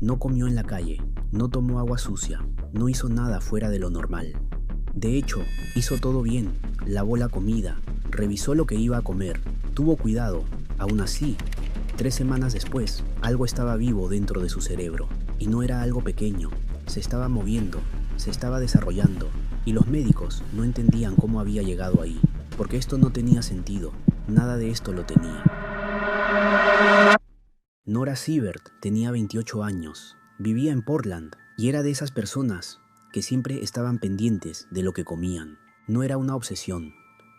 No comió en la calle, no tomó agua sucia, no hizo nada fuera de lo normal. De hecho, hizo todo bien, lavó la comida, revisó lo que iba a comer, tuvo cuidado. Aún así, 3 semanas después, algo estaba vivo dentro de su cerebro. Y no era algo pequeño, se estaba moviendo, se estaba desarrollando. Y los médicos no entendían cómo había llegado ahí, porque esto no tenía sentido, nada de esto lo tenía. Nora Siebert tenía 28 años, vivía en Portland y era de esas personas que siempre estaban pendientes de lo que comían. No era una obsesión,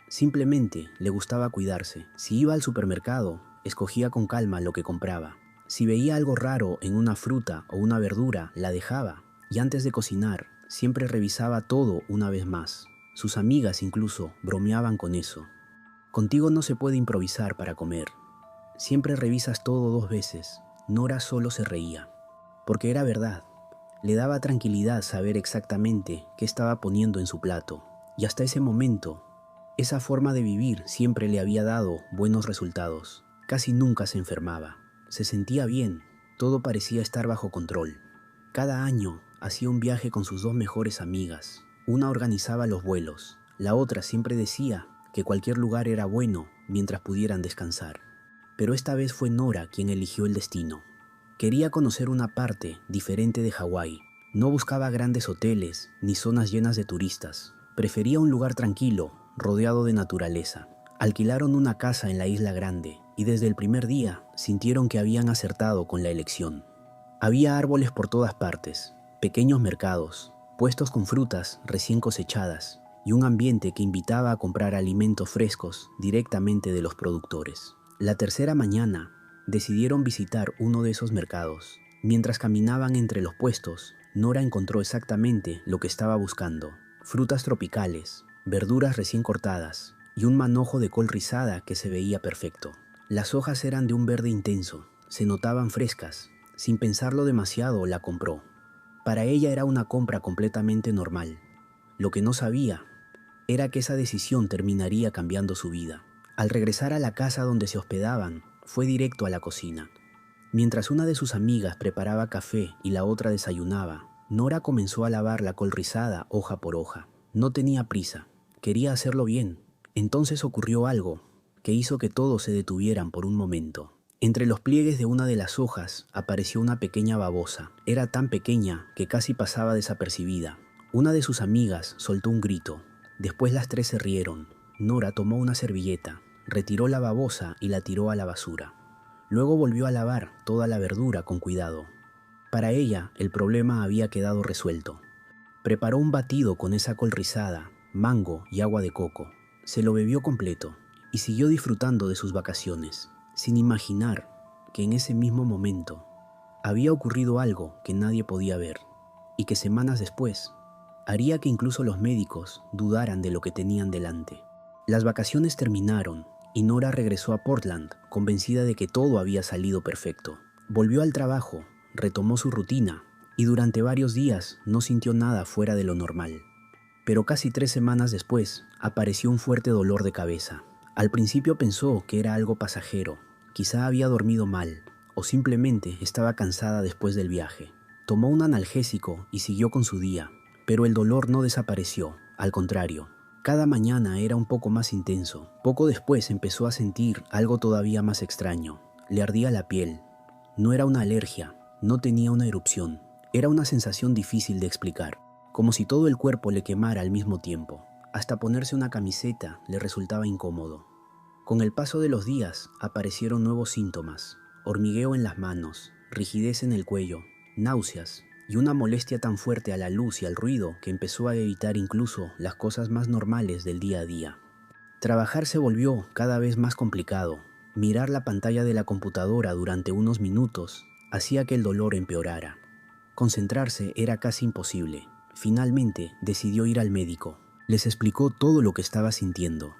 simplemente le gustaba cuidarse. Si iba al supermercado, escogía con calma lo que compraba. Si veía algo raro en una fruta o una verdura, la dejaba. Y antes de cocinar, siempre revisaba todo una vez más. Sus amigas incluso bromeaban con eso. Contigo no se puede improvisar para comer. Siempre revisas todo 2 veces. Nora solo se reía, porque era verdad. Le daba tranquilidad saber exactamente qué estaba poniendo en su plato. Y hasta ese momento, esa forma de vivir siempre le había dado buenos resultados. Casi nunca se enfermaba. Se sentía bien. Todo parecía estar bajo control. Cada año hacía un viaje con sus 2 mejores amigas. Una organizaba los vuelos. La otra siempre decía que cualquier lugar era bueno mientras pudieran descansar. Pero esta vez fue Nora quien eligió el destino. Quería conocer una parte diferente de Hawái. No buscaba grandes hoteles ni zonas llenas de turistas. Prefería un lugar tranquilo, rodeado de naturaleza. Alquilaron una casa en la Isla Grande y desde el primer día sintieron que habían acertado con la elección. Había árboles por todas partes, pequeños mercados, puestos con frutas recién cosechadas y un ambiente que invitaba a comprar alimentos frescos directamente de los productores. La tercera mañana decidieron visitar uno de esos mercados. Mientras caminaban entre los puestos, Nora encontró exactamente lo que estaba buscando: frutas tropicales, verduras recién cortadas y un manojo de col rizada que se veía perfecto. Las hojas eran de un verde intenso, se notaban frescas. Sin pensarlo demasiado, la compró. Para ella era una compra completamente normal. Lo que no sabía era que esa decisión terminaría cambiando su vida. Al regresar a la casa donde se hospedaban, fue directo a la cocina. Mientras una de sus amigas preparaba café y la otra desayunaba, Nora comenzó a lavar la col rizada hoja por hoja. No tenía prisa, quería hacerlo bien. Entonces ocurrió algo que hizo que todos se detuvieran por un momento. Entre los pliegues de una de las hojas apareció una pequeña babosa. Era tan pequeña que casi pasaba desapercibida. Una de sus amigas soltó un grito. Después las 3 se rieron. Nora tomó una servilleta, retiró la babosa y la tiró a la basura. Luego volvió a lavar toda la verdura con cuidado. Para ella, el problema había quedado resuelto. Preparó un batido con esa col rizada, mango y agua de coco. Se lo bebió completo y siguió disfrutando de sus vacaciones, sin imaginar que en ese mismo momento había ocurrido algo que nadie podía ver y que semanas después haría que incluso los médicos dudaran de lo que tenían delante. Las vacaciones terminaron y Nora regresó a Portland, convencida de que todo había salido perfecto. Volvió al trabajo, retomó su rutina y durante varios días no sintió nada fuera de lo normal. Pero casi 3 semanas después apareció un fuerte dolor de cabeza. Al principio pensó que era algo pasajero, quizá había dormido mal o simplemente estaba cansada después del viaje. Tomó un analgésico y siguió con su día, pero el dolor no desapareció, al contrario. Cada mañana era un poco más intenso. Poco después empezó a sentir algo todavía más extraño. Le ardía la piel. No era una alergia, no tenía una erupción. Era una sensación difícil de explicar, como si todo el cuerpo le quemara al mismo tiempo. Hasta ponerse una camiseta le resultaba incómodo. Con el paso de los días aparecieron nuevos síntomas: hormigueo en las manos, rigidez en el cuello, náuseas y una molestia tan fuerte a la luz y al ruido que empezó a evitar incluso las cosas más normales del día a día. Trabajar se volvió cada vez más complicado. Mirar la pantalla de la computadora durante unos minutos hacía que el dolor empeorara. Concentrarse era casi imposible. Finalmente decidió ir al médico. Les explicó todo lo que estaba sintiendo: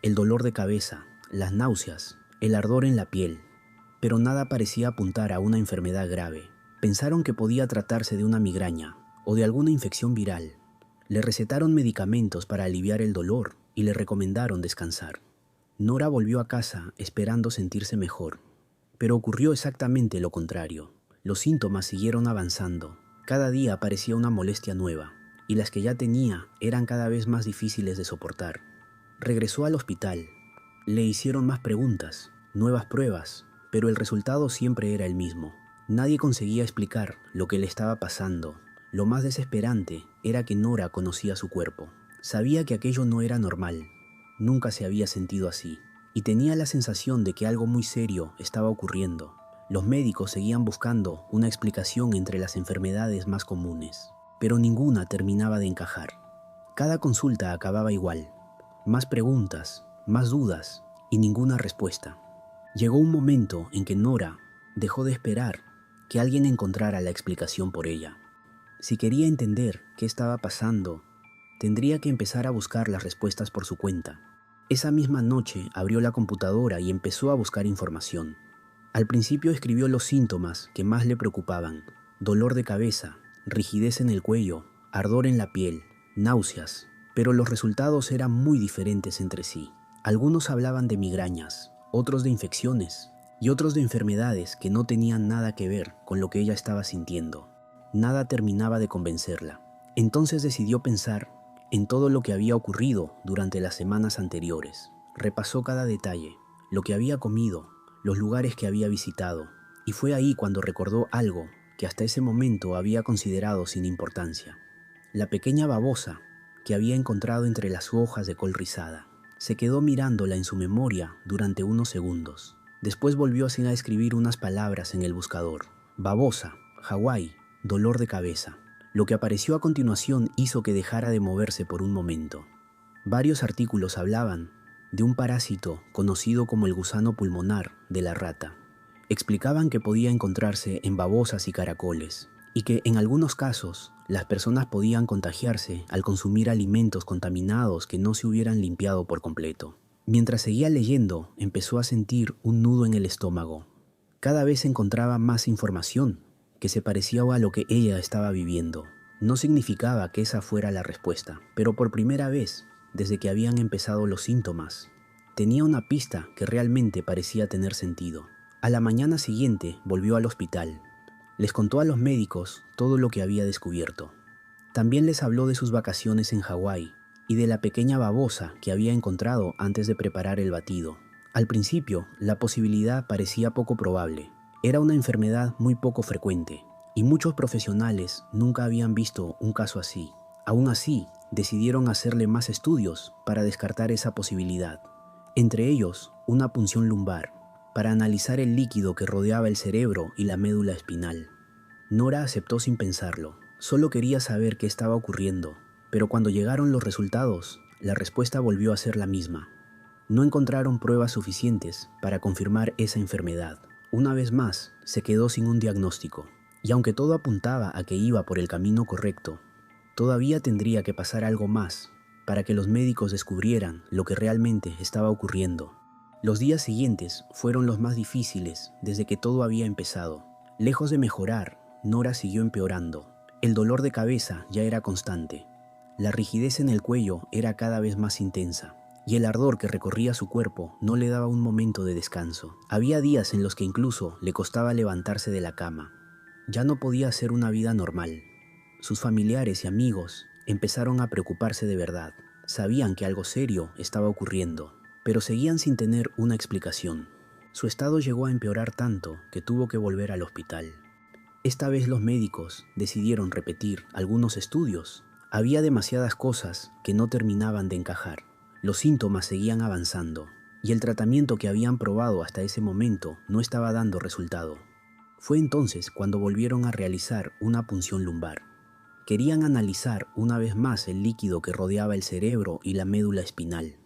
el dolor de cabeza, las náuseas, el ardor en la piel. Pero nada parecía apuntar a una enfermedad grave. Pensaron que podía tratarse de una migraña o de alguna infección viral. Le recetaron medicamentos para aliviar el dolor y le recomendaron descansar. Nora volvió a casa esperando sentirse mejor, pero ocurrió exactamente lo contrario. Los síntomas siguieron avanzando. Cada día aparecía una molestia nueva, y las que ya tenía eran cada vez más difíciles de soportar. Regresó al hospital. Le hicieron más preguntas, nuevas pruebas, pero el resultado siempre era el mismo. Nadie conseguía explicar lo que le estaba pasando. Lo más desesperante era que Nora conocía su cuerpo. Sabía que aquello no era normal. Nunca se había sentido así, y tenía la sensación de que algo muy serio estaba ocurriendo. Los médicos seguían buscando una explicación entre las enfermedades más comunes, pero ninguna terminaba de encajar. Cada consulta acababa igual. Más preguntas, más dudas y ninguna respuesta. Llegó un momento en que Nora dejó de esperar que alguien encontrara la explicación por ella. Si quería entender qué estaba pasando, tendría que empezar a buscar las respuestas por su cuenta. Esa misma noche abrió la computadora y empezó a buscar información. Al principio escribió los síntomas que más le preocupaban: dolor de cabeza, rigidez en el cuello, ardor en la piel, náuseas, pero los resultados eran muy diferentes entre sí. Algunos hablaban de migrañas, otros de infecciones y otros de enfermedades que no tenían nada que ver con lo que ella estaba sintiendo. Nada terminaba de convencerla. Entonces decidió pensar en todo lo que había ocurrido durante las semanas anteriores. Repasó cada detalle, lo que había comido, los lugares que había visitado, y fue ahí cuando recordó algo que hasta ese momento había considerado sin importancia: la pequeña babosa que había encontrado entre las hojas de col rizada. Se quedó mirándola en su memoria durante unos segundos. Después volvió a escribir unas palabras en el buscador: babosa, Hawái, dolor de cabeza. Lo que apareció a continuación hizo que dejara de moverse por un momento. Varios artículos hablaban de un parásito conocido como el gusano pulmonar de la rata. Explicaban que podía encontrarse en babosas y caracoles, y que en algunos casos las personas podían contagiarse al consumir alimentos contaminados que no se hubieran limpiado por completo. Mientras seguía leyendo, empezó a sentir un nudo en el estómago. Cada vez encontraba más información que se parecía a lo que ella estaba viviendo. No significaba que esa fuera la respuesta, pero por primera vez, desde que habían empezado los síntomas, tenía una pista que realmente parecía tener sentido. A la mañana siguiente volvió al hospital. Les contó a los médicos todo lo que había descubierto. También les habló de sus vacaciones en Hawái y de la pequeña babosa que había encontrado antes de preparar el batido. Al principio, la posibilidad parecía poco probable. Era una enfermedad muy poco frecuente, y muchos profesionales nunca habían visto un caso así. Aún así, decidieron hacerle más estudios para descartar esa posibilidad. Entre ellos, una punción lumbar, para analizar el líquido que rodeaba el cerebro y la médula espinal. Nora aceptó sin pensarlo. Solo quería saber qué estaba ocurriendo, pero cuando llegaron los resultados, la respuesta volvió a ser la misma. No encontraron pruebas suficientes para confirmar esa enfermedad. Una vez más, se quedó sin un diagnóstico, y aunque todo apuntaba a que iba por el camino correcto, todavía tendría que pasar algo más para que los médicos descubrieran lo que realmente estaba ocurriendo. Los días siguientes fueron los más difíciles desde que todo había empezado. Lejos de mejorar, Nora siguió empeorando. El dolor de cabeza ya era constante. La rigidez en el cuello era cada vez más intensa, y el ardor que recorría su cuerpo no le daba un momento de descanso. Había días en los que incluso le costaba levantarse de la cama. Ya no podía hacer una vida normal. Sus familiares y amigos empezaron a preocuparse de verdad. Sabían que algo serio estaba ocurriendo, pero seguían sin tener una explicación. Su estado llegó a empeorar tanto que tuvo que volver al hospital. Esta vez los médicos decidieron repetir algunos estudios. Había demasiadas cosas que no terminaban de encajar. Los síntomas seguían avanzando, y el tratamiento que habían probado hasta ese momento no estaba dando resultado. Fue entonces cuando volvieron a realizar una punción lumbar. Querían analizar una vez más el líquido que rodeaba el cerebro y la médula espinal.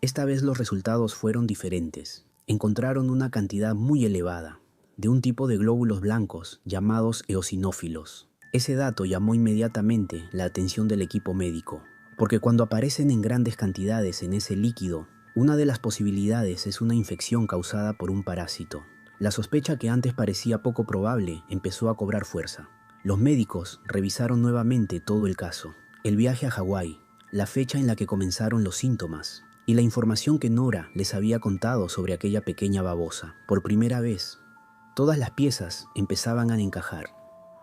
Esta vez los resultados fueron diferentes. Encontraron una cantidad muy elevada de un tipo de glóbulos blancos llamados eosinófilos. Ese dato llamó inmediatamente la atención del equipo médico, porque cuando aparecen en grandes cantidades en ese líquido, una de las posibilidades es una infección causada por un parásito. La sospecha, que antes parecía poco probable, empezó a cobrar fuerza. Los médicos revisaron nuevamente todo el caso: el viaje a Hawái, la fecha en la que comenzaron los síntomas y la información que Nora les había contado sobre aquella pequeña babosa. Por primera vez, Todas las piezas empezaban a encajar.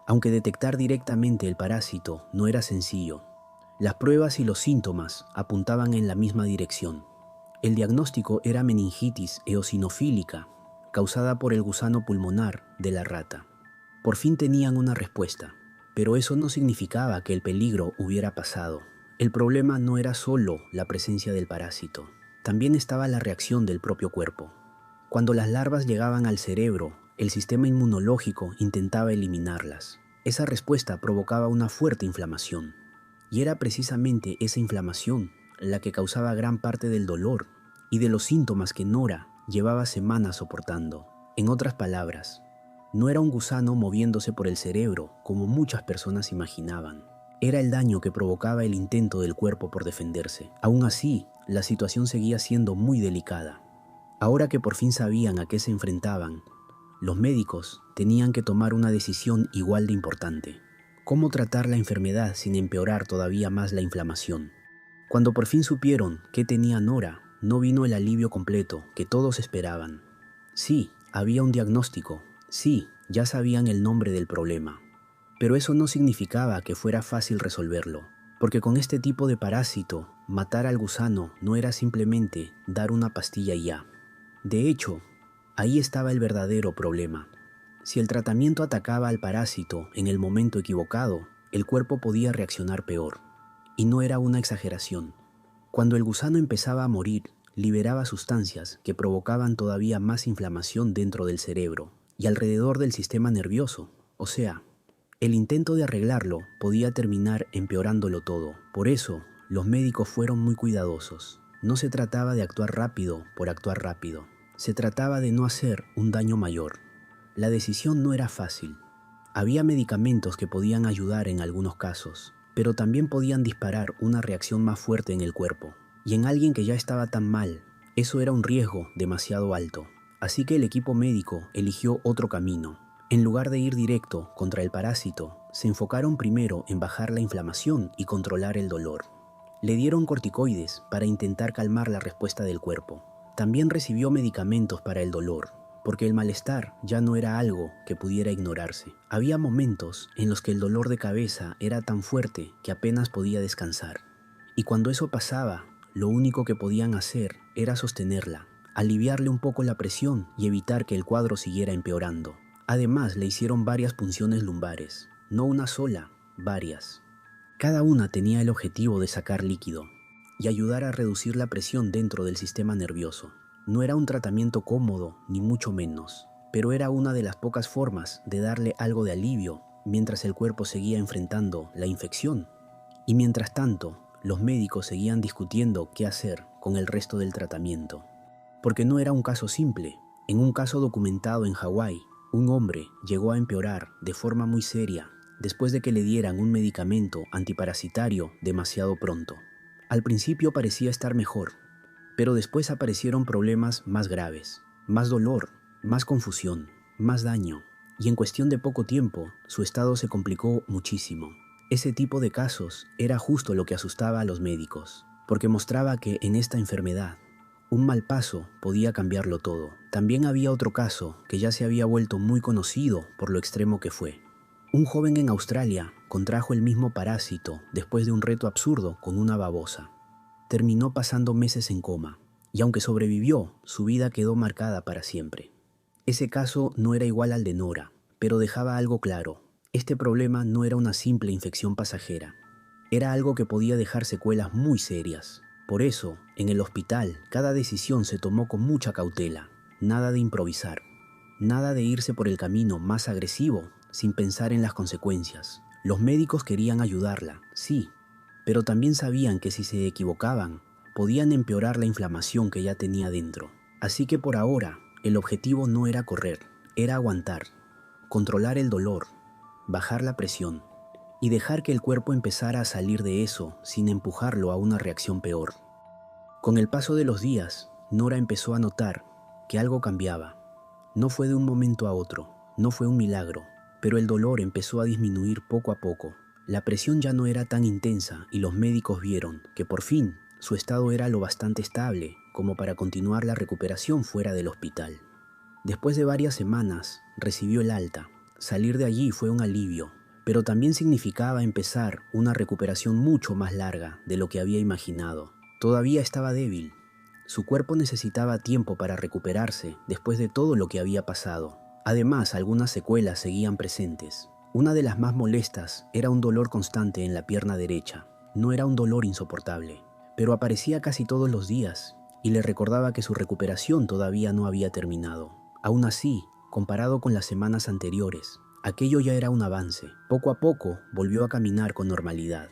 Aunque detectar directamente el parásito no era sencillo, las pruebas y los síntomas apuntaban en la misma dirección. El diagnóstico era meningitis eosinofílica, causada por el gusano pulmonar de la rata. Por fin tenían una respuesta, pero eso no significaba que el peligro hubiera pasado. El problema no era solo la presencia del parásito, también estaba la reacción del propio cuerpo. Cuando las larvas llegaban al cerebro, el sistema inmunológico intentaba eliminarlas. Esa respuesta provocaba una fuerte inflamación, y era precisamente esa inflamación la que causaba gran parte del dolor y de los síntomas que Nora llevaba semanas soportando. En otras palabras, no era un gusano moviéndose por el cerebro como muchas personas imaginaban. Era el daño que provocaba el intento del cuerpo por defenderse. Aún así, la situación seguía siendo muy delicada. Ahora que por fin sabían a qué se enfrentaban, los médicos tenían que tomar una decisión igual de importante: cómo tratar la enfermedad sin empeorar todavía más la inflamación. Cuando por fin supieron qué tenía Nora, no vino el alivio completo que todos esperaban. Sí, había un diagnóstico, sí, ya sabían el nombre del problema, pero eso no significaba que fuera fácil resolverlo, porque con este tipo de parásito, matar al gusano no era simplemente dar una pastilla y ya. De hecho, ahí estaba el verdadero problema. Si el tratamiento atacaba al parásito en el momento equivocado, el cuerpo podía reaccionar peor. Y no era una exageración. Cuando el gusano empezaba a morir, liberaba sustancias que provocaban todavía más inflamación dentro del cerebro y alrededor del sistema nervioso. O sea, el intento de arreglarlo podía terminar empeorándolo todo. Por eso, los médicos fueron muy cuidadosos. No se trataba de actuar rápido por actuar rápido. Se trataba de no hacer un daño mayor. La decisión no era fácil. Había medicamentos que podían ayudar en algunos casos, pero también podían disparar una reacción más fuerte en el cuerpo. Y en alguien que ya estaba tan mal, eso era un riesgo demasiado alto. Así que el equipo médico eligió otro camino. En lugar de ir directo contra el parásito, se enfocaron primero en bajar la inflamación y controlar el dolor. Le dieron corticoides para intentar calmar la respuesta del cuerpo. También recibió medicamentos para el dolor, porque el malestar ya no era algo que pudiera ignorarse. Había momentos en los que el dolor de cabeza era tan fuerte que apenas podía descansar. Y cuando eso pasaba, lo único que podían hacer era sostenerla, aliviarle un poco la presión y evitar que el cuadro siguiera empeorando. Además, le hicieron varias punciones lumbares, no una sola, varias. Cada una tenía el objetivo de sacar líquido y ayudar a reducir la presión dentro del sistema nervioso. No era un tratamiento cómodo, ni mucho menos, pero era una de las pocas formas de darle algo de alivio mientras el cuerpo seguía enfrentando la infección. Y mientras tanto, los médicos seguían discutiendo qué hacer con el resto del tratamiento. Porque no era un caso simple. En un caso documentado en Hawái, un hombre llegó a empeorar de forma muy seria después de que le dieran un medicamento antiparasitario demasiado pronto. Al principio parecía estar mejor, pero después aparecieron problemas más graves, más dolor, más confusión, más daño, y en cuestión de poco tiempo su estado se complicó muchísimo. Ese tipo de casos era justo lo que asustaba a los médicos, porque mostraba que en esta enfermedad un mal paso podía cambiarlo todo. También había otro caso que ya se había vuelto muy conocido por lo extremo que fue. Un joven en Australia contrajo el mismo parásito después de un reto absurdo con una babosa. Terminó pasando meses en coma, y aunque sobrevivió, su vida quedó marcada para siempre. Ese caso no era igual al de Nora, pero dejaba algo claro. Este problema no era una simple infección pasajera. Era algo que podía dejar secuelas muy serias. Por eso, en el hospital, cada decisión se tomó con mucha cautela. Nada de improvisar. Nada de irse por el camino más agresivo sin pensar en las consecuencias. Los médicos querían ayudarla, sí, pero también sabían que si se equivocaban, podían empeorar la inflamación que ya tenía dentro. Así que por ahora, el objetivo no era correr, era aguantar, controlar el dolor, bajar la presión y dejar que el cuerpo empezara a salir de eso sin empujarlo a una reacción peor. Con el paso de los días, Nora empezó a notar que algo cambiaba. No fue de un momento a otro, no fue un milagro, pero el dolor empezó a disminuir poco a poco. La presión ya no era tan intensa y los médicos vieron que por fin su estado era lo bastante estable como para continuar la recuperación fuera del hospital. Después de varias semanas, recibió el alta. Salir de allí fue un alivio, pero también significaba empezar una recuperación mucho más larga de lo que había imaginado. Todavía estaba débil. Su cuerpo necesitaba tiempo para recuperarse después de todo lo que había pasado. Además, algunas secuelas seguían presentes. Una de las más molestas era un dolor constante en la pierna derecha. No era un dolor insoportable, pero aparecía casi todos los días y le recordaba que su recuperación todavía no había terminado. Aún así, comparado con las semanas anteriores, aquello ya era un avance. Poco a poco volvió a caminar con normalidad.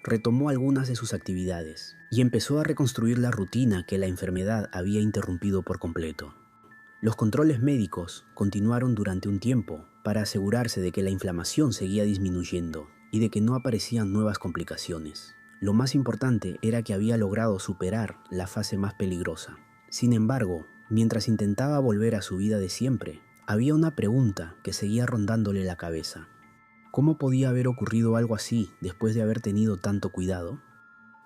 Retomó algunas de sus actividades y empezó a reconstruir la rutina que la enfermedad había interrumpido por completo. Los controles médicos continuaron durante un tiempo para asegurarse de que la inflamación seguía disminuyendo y de que no aparecían nuevas complicaciones. Lo más importante era que había logrado superar la fase más peligrosa. Sin embargo, mientras intentaba volver a su vida de siempre, había una pregunta que seguía rondándole la cabeza. ¿Cómo podía haber ocurrido algo así después de haber tenido tanto cuidado?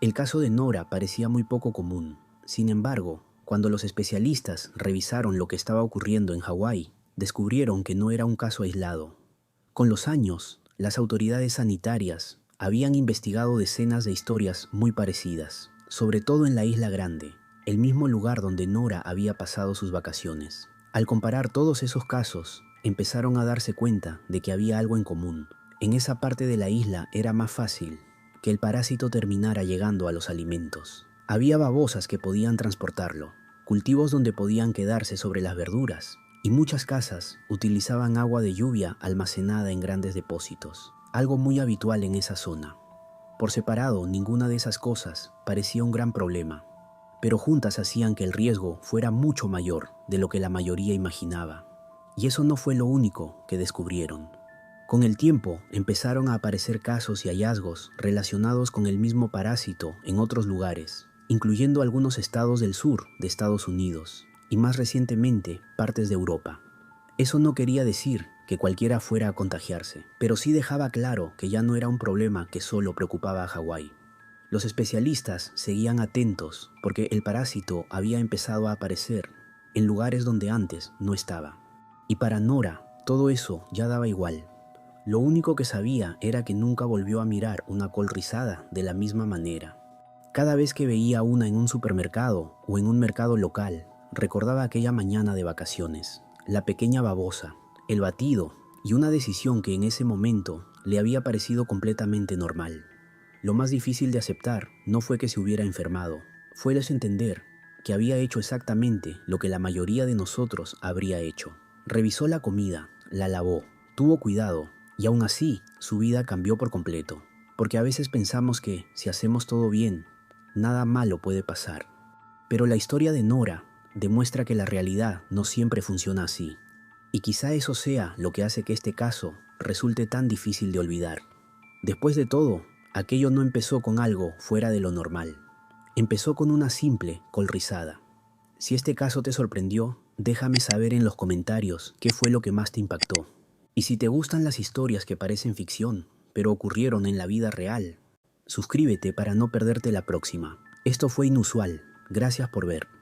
El caso de Nora parecía muy poco común. Sin embargo, cuando los especialistas revisaron lo que estaba ocurriendo en Hawái, descubrieron que no era un caso aislado. Con los años, las autoridades sanitarias habían investigado decenas de historias muy parecidas, sobre todo en la Isla Grande, el mismo lugar donde Nora había pasado sus vacaciones. Al comparar todos esos casos, empezaron a darse cuenta de que había algo en común. En esa parte de la isla era más fácil que el parásito terminara llegando a los alimentos. Había babosas que podían transportarlo, cultivos donde podían quedarse sobre las verduras, y muchas casas utilizaban agua de lluvia almacenada en grandes depósitos, algo muy habitual en esa zona. Por separado, ninguna de esas cosas parecía un gran problema, pero juntas hacían que el riesgo fuera mucho mayor de lo que la mayoría imaginaba. Y eso no fue lo único que descubrieron. Con el tiempo empezaron a aparecer casos y hallazgos relacionados con el mismo parásito en otros lugares, incluyendo algunos estados del sur de Estados Unidos y más recientemente partes de Europa. Eso no quería decir que cualquiera fuera a contagiarse, pero sí dejaba claro que ya no era un problema que solo preocupaba a Hawái. Los especialistas seguían atentos porque el parásito había empezado a aparecer en lugares donde antes no estaba. Y para Nora, todo eso ya daba igual. Lo único que sabía era que nunca volvió a mirar una col rizada de la misma manera. Cada vez que veía una en un supermercado o en un mercado local, recordaba aquella mañana de vacaciones, la pequeña babosa, el batido y una decisión que en ese momento le había parecido completamente normal. Lo más difícil de aceptar no fue que se hubiera enfermado, fue desentender que había hecho exactamente lo que la mayoría de nosotros habría hecho. Revisó la comida, la lavó, tuvo cuidado y aún así su vida cambió por completo. Porque a veces pensamos que si hacemos todo bien, nada malo puede pasar. Pero la historia de Nora demuestra que la realidad no siempre funciona así. Y quizá eso sea lo que hace que este caso resulte tan difícil de olvidar. Después de todo, aquello no empezó con algo fuera de lo normal. Empezó con una simple col rizada. Si este caso te sorprendió, déjame saber en los comentarios qué fue lo que más te impactó. Y si te gustan las historias que parecen ficción, pero ocurrieron en la vida real, suscríbete para no perderte la próxima. Esto fue Inusual. Gracias por ver.